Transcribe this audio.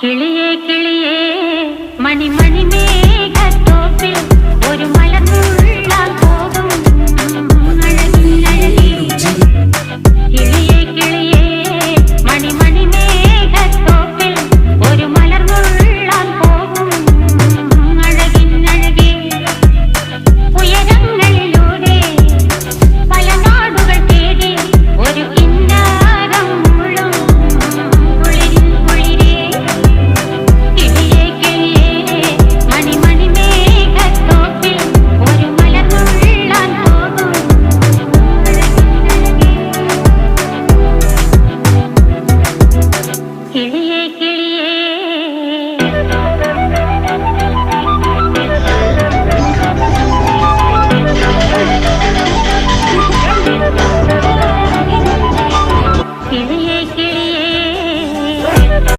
കിളിയേ കിളിയേ മണിമണി മേഘത്തോപ്പിൽ ഒരു മലർന്നുള്ളാൻ പോകും അഴകിനഴകി. കിളിയേ കിളിയേ മണിമണി മേഘത്തോപ്പിൽ ഒരു മലർന്നുള്ളാൻ പോകും അഴകിനഴകി. ഉയരങ്ങളിലൂടെ പല നാടുകൾ തേടി ഒരു കിന്നാരം മുള്ളും കുളിരിൻ കുളിരേ. കിളിയേ കിളിയേ മണിമണി മേഘത്തോപ്പിൽ ഒരു മലർന്നുള്ളാൻ പോകും അഴകിനഴകി. കിളിയേ